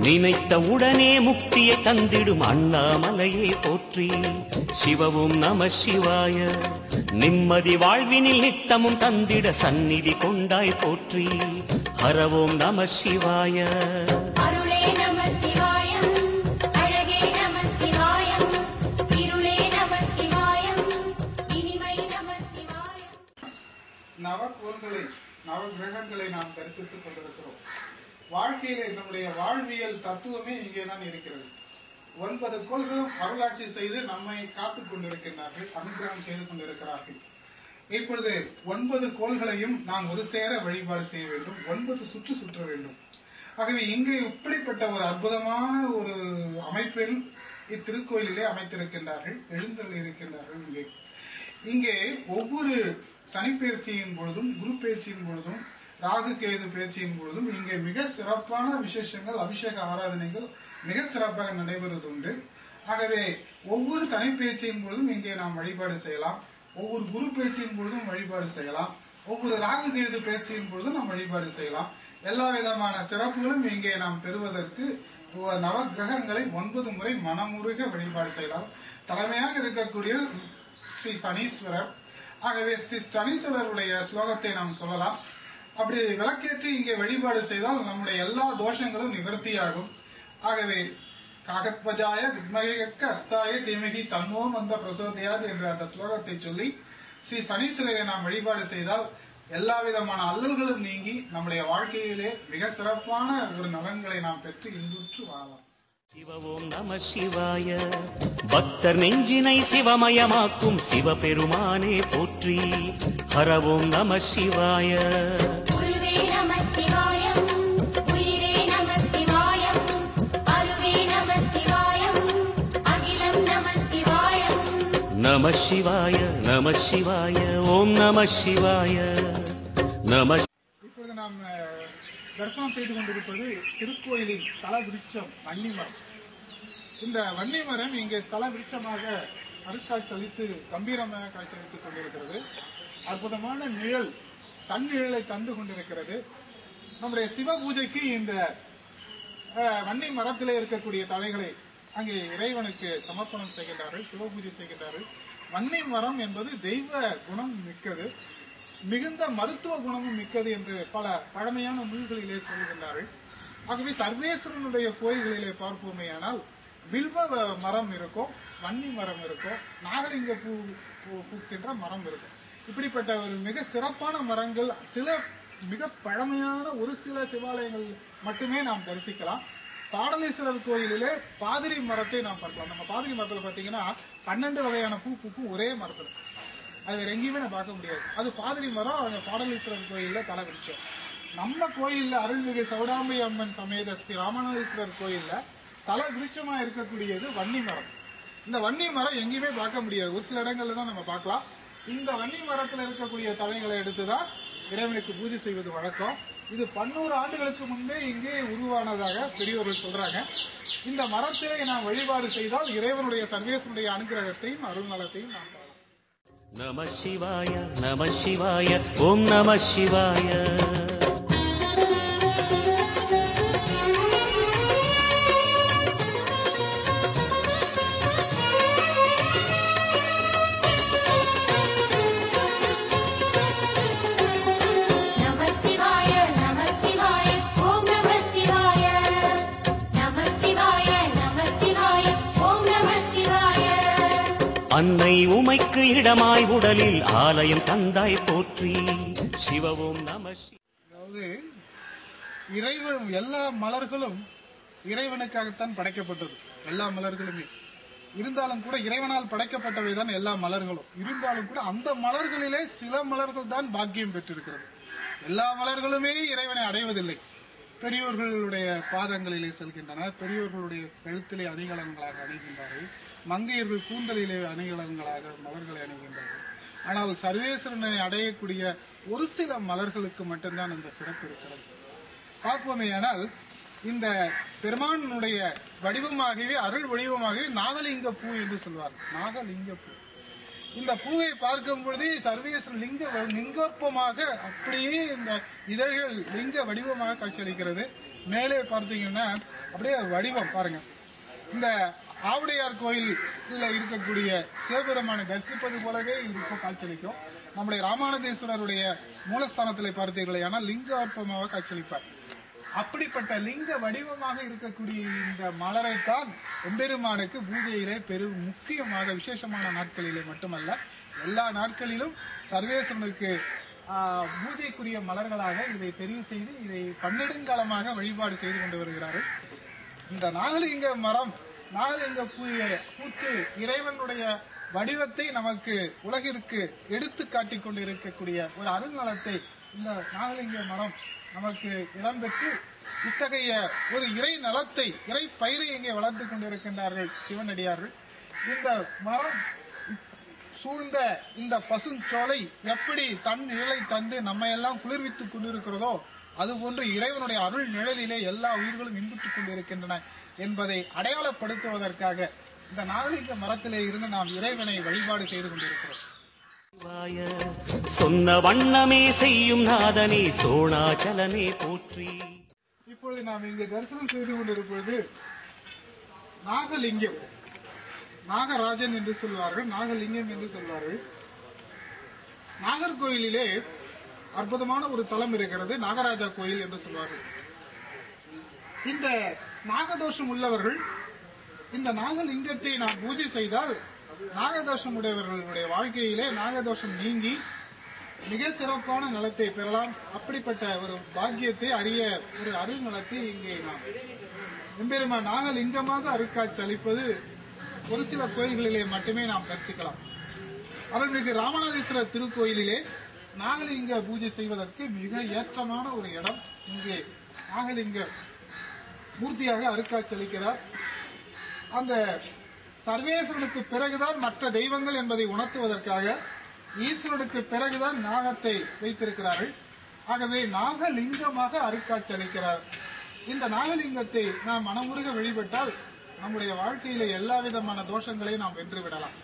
நினைத்த உடனே முக்தியை தந்திடும் அண்ணாமலையே போற்றி. சிவவும் நம சிவாய. நிம்மதி வாழ்வினில் நித்தமும் தந்திட சந்நிதி கொண்டாய் போற்றி. ஹரவோம் நம சிவாய. அருளே நம சிவாயம், அழகே நம சிவாயம், இருளே நம சிவாயம், இனிமை நம சிவாயம். நவகோள்களை நவகிரகங்களை நாம் தரிசித்துக் கொண்டிருக்கிறோம். வாழ்க்கையிலே நம்முடைய வாழ்வியல் தத்துவமே இங்கேதான் இருக்கிறது. 9 கோள்களும் அருளாட்சி செய்து நம்மை காத்துக் கொண்டிருக்கின்றார்கள், அனுகிரகம் செய்து கொண்டிருக்கிறார்கள். இப்பொழுது 9 கோள்களையும் நாம் ஒரு சேர வழிபாடு செய்ய வேண்டும். 9 சுற்ற வேண்டும். ஆகவே இங்கே இப்படிப்பட்ட ஒரு அற்புதமான ஒரு அமைப்பில் இத்திருக்கோயிலே அமைத்திருக்கின்றார்கள், எழுந்தருளி இருக்கின்றார்கள். இங்கே ஒவ்வொரு சனிப்பெயர்ச்சியின் பொழுதும், குரு பயிற்சியின் பொழுதும், ராகு கேது பயிற்சியின் பொழுதும் இங்கே மிக சிறப்பான விசேஷங்கள், அபிஷேக ஆராதனைகள் மிக சிறப்பாக நடைபெறுவது உண்டு. ஆகவே ஒவ்வொரு சனிப்பெயர்ச்சியின் பொழுதும் இங்கே நாம் வழிபாடு செய்யலாம். ஒவ்வொரு குரு பயிற்சியின் பொழுதும் வழிபாடு செய்யலாம். ஒவ்வொரு ராகு கேது பயிற்சியின் பொழுதும் நாம் வழிபாடு செய்யலாம். எல்லா விதமான சிறப்புகளும் இங்கே நாம் பெறுவதற்கு நவ கிரகங்களை 9 முறை மனமுருக வழிபாடு செய்யலாம். தலைமையாக இருக்கக்கூடிய ஸ்ரீ சனீஸ்வரர். ஆகவே ஸ்ரீ சனீஸ்வரருடைய ஸ்லோகத்தை நாம் சொல்லலாம். அப்படி விளக்கேற்றி இங்கே வழிபாடு செய்தால் நம்முடைய எல்லா தோஷங்களும் நிவர்த்தியாகும். ஆகவே காகத்வஜாய வித்மகேக அஸ்தாய தீமகி தன்னோ வந்த பிரசோதயாது என்ற அந்த ஸ்லோகத்தை சொல்லி ஸ்ரீ சனீஸ்வரரை நாம் வழிபாடு செய்தால் எல்லா விதமான அல்லல்களும் நீங்கி நம்முடைய வாழ்க்கையிலே மிக சிறப்பான ஒரு நலன்களை நாம் பெற்று இன்புற்று வாழலாம். சிவவோம் நம சிவாய. பக்தர் நெஞ்சினை சிவமயமாக்கும் சிவபெருமானே போற்றி. ஹரவோம் நம சிவாய. குருவே நம சிவாயம், உயிரே நம சிவாயம், அருவே நம சிவாயம், அகிலம் நம சிவாயம். நம சிவாய நம சிவாய. ஓம் நம சிவாய. நம. இப்பொழுது நாம் தரிசனம் செய்து கொண்டிருப்பது திருக்கோயிலின் ஸ்தல விருட்சம் வன்னிமரம். இந்த வன்னிமரம் இங்கே ஸ்தல விருட்சமாக அருட்காட்சியளித்து கம்பீரமாக காட்சியளித்துக் கொண்டிருக்கிறது. அற்புதமான நிழல், தன் நிழலை தந்து கொண்டிருக்கிறது. நம்முடைய சிவ பூஜைக்கு இந்த வன்னி மரத்திலே இருக்கக்கூடிய தலைகளை அங்கே இறைவனுக்கு சமர்ப்பணம் செய்கின்றார்கள், சிவ பூஜை செய்கின்றார்கள். வன்னி மரம் என்பது தெய்வ குணம் மிக்கது, மிகுந்த மருத்துவ குணமும் மிக்கது என்று பல பழமையான நூல்களிலே சொல்கின்றார்கள். ஆகவே சர்வேஸ்வரனுடைய கோயில்களிலே பார்ப்போமேயானால் வில்வ மரம் இருக்கும், வன்னி மரம் இருக்கும், நாகலிங்க பூக்கின்ற மரம் இருக்கும். இப்படிப்பட்ட ஒரு மிக சிறப்பான மரங்கள் சில மிக பழமையான ஒரு சில சிவாலயங்கள் மட்டுமே நாம் தரிசிக்கலாம். பாடலீஸ்வரர் கோயிலிலே பாதிரி மரத்தை நாம் பார்க்கலாம். நம்ம பாதிரி மரத்தில் பார்த்தீங்கன்னா 12 வகையான பூ பூக்கும் ஒரே மரத்தில், அது எங்கேயுமே நான் பார்க்க முடியாது. அது பாதிரி மரம். அந்த பாடலீஸ்வரர் கோயிலில் தலை விருட்சம். நம்ம கோயிலில் அருள்மிகு சௌடாம்பை அம்மன் சமேத ஸ்ரீ ராமானுஜேஸ்வரர் கோயிலில் தலை விருட்சமா இருக்கக்கூடியது வன்னி மரம். இந்த வன்னி மரம் எங்கேயுமே பார்க்க முடியாது, ஒரு சில இடங்கள்ல தான் நம்ம பார்க்கலாம். இந்த வன்னி மரத்தில் இருக்கக்கூடிய தலைகளை எடுத்துதான் இறைவனுக்கு பூஜை செய்வது வழக்கம். இது 100 ஆண்டுகளுக்கு முன்பே இங்கே உருவானதாக பெரியவர்கள் சொல்றாங்க. இந்த மரத்திலே நாம் வழிபாடு செய்தால் இறைவனுடைய சர்வேசனுடைய அனுகிரகத்தையும் அருள் நலத்தையும் நாம் பெறலாம். நம சிவாய நம சிவாய. ஓம் நம சிவாய. அன்னை உமைக்கு இடமாய் உடலில் ஆலயம் தந்தாய் போற்றி. சிவவோம் நம. அதாவது இறைவன் எல்லா மலர்களும் இறைவனுக்காகத்தான் படைக்கப்பட்டது. எல்லா மலர்களுமே இருந்தாலும் கூட இறைவனால் படைக்கப்பட்டவை தான் எல்லா மலர்களும். இருந்தாலும் கூட அந்த மலர்களிலே சில மலர்கள் தான் பாக்கியம் பெற்றிருக்கிறது. எல்லா மலர்களுமே இறைவனை அடைவதில்லை. பெரியோர்களுடைய பாதங்களிலே செல்கின்றன, பெரியோர்களுடைய கழுத்திலே அணிகலன்களாக அணிகின்றார்கள், மங்கையர்கள் கூந்தலிலே அணிகலன்களாக மலர்களை அணிகின்றார்கள். ஆனால் சர்வேஸ்வரனை அடையக்கூடிய ஒரு சில மலர்களுக்கு மட்டும்தான் இந்த சிறப்பு இருக்கிறது. பார்ப்போமேயானால் இந்த பெருமானுடைய வடிவமாகவே அருள் வடிவமாகவே நாகலிங்க பூ என்று சொல்வார்கள். நாகலிங்க பூ இந்த பூவை பார்க்கும் பொழுது சர்வேஸ்வரன் லிங்கோற்பமாக அப்படியே இந்த இதழ்கள் லிங்க வடிவமாக காட்சியளிக்கிறது. மேலே பார்த்தீங்கன்னா அப்படியே வடிவம் பாருங்க. இந்த ஆவுடையார் கோயிலில் இருக்கக்கூடிய சிவபெருமானை தரிசிப்பது போலவே இது காட்சியளிக்கும். நம்முடைய ராமானுஜேஸ்வரருடைய மூலஸ்தானத்தில் பார்த்தீர்களே ஆனால் லிங்கோற்பமாக காட்சியளிப்பார். அப்படிப்பட்ட லிங்க வடிவமாக இருக்கக்கூடிய இந்த மலரைத்தான் எம்பெருமானுக்கு பூஜையிலே முக்கியமாக விசேஷமான நாட்களிலே மட்டுமல்ல எல்லா நாட்களிலும் சர்வேஸ்வரனுக்கு பூஜைக்குரிய மலர்களாக இதை தெரிவு செய்து இதை பன்னெடுங்காலமாக வழிபாடு செய்து கொண்டு வருகிறார்கள். இந்த நாகலிங்க மரம் நாகலிங்க பூத்து இறைவனுடைய வடிவத்தை நமக்கு உலகிற்கு எடுத்து காட்டிக் கொண்டு இருக்கக்கூடிய ஒரு அருள்நலத்தை இந்த நாகலிங்க மரம் நமக்கு இடம்பெற்று இத்தகைய ஒரு இறை நலத்தை இறை பயிரை இங்கே வளர்த்து கொண்டிருக்கின்றார்கள் சிவனடியார்கள். இந்த மரம் சூழ்ந்த இந்த பசுஞ்சோலை எப்படி தன் நிழலை தந்து நம்ம எல்லாம் குளிர்வித்துக் கொண்டிருக்கிறதோ அதுபோன்று இறைவனுடைய அருள் நிழலிலே எல்லா உயிர்களும் இன்புற்றுக் கொண்டிருக்கின்றன என்பதை அடையாளப்படுத்துவதற்காக இந்த நாகலிங்க மரத்திலே இருந்து நாம் இறைவனை வழிபாடு செய்து கொண்டிருக்கிறோம். சொன்ன வண்ணமே செய்யும் நாதனே சோணாச்சலனே போற்றி. இப்பொழுது நாம் இங்கு தரிசனம் செய்து கொண்டிருப்பது நாகலிங்கம். நாகராஜன் என்று சொல்வார்கள், நாகலிங்கம் என்று சொல்வார்கள். நாகர்கோயிலிலே அற்புதமான ஒரு தலம் இருக்கிறது, நாகராஜா கோயில் என்று சொல்வார்கள். இந்த நாகதோஷம் உள்ளவர்கள் இந்த நாகலிங்கத்தை நாம் பூஜை செய்தால் நாகதோஷம் உடையவர்களுடைய வாழ்க்கையிலே நாகதோஷம் நீங்கி மிக சிறப்பான நலத்தை பெறலாம். அப்படிப்பட்ட ஒரு பாக்கியத்தை அறிய ஒரு அருள் நலத்தை இங்கே நாம் எம்பெருமான் நாகலிங்கமாக அருட்காட்சி அளிப்பது ஒரு சில கோயில்களிலே மட்டுமே நாம் தரிசிக்கலாம். அவர்களுக்கு ராமநாதேஸ்வரர் திருக்கோயிலிலே நாகலிங்க பூஜை செய்வதற்கு மிக ஏற்றமான ஒரு இடம். இங்கே நாகலிங்க மூர்த்தியாக அருட்காட்சி அளிக்கிறார். அந்த சர்வேஸ்வரனுக்கு பிறகுதான் மற்ற தெய்வங்கள் என்பதை உணர்த்துவதற்காக ஈஸ்வரனுக்கு பிறகுதான் நாகத்தை வைத்திருக்கிறார்கள். ஆகவே நாகலிங்கமாக அருட்காட்சி அளிக்கிறார். இந்த நாகலிங்கத்தை நாம் மனமுருக வழிபட்டால் நம்முடைய வாழ்க்கையில எல்லா விதமான தோஷங்களையும் நாம் வென்று விடலாம்.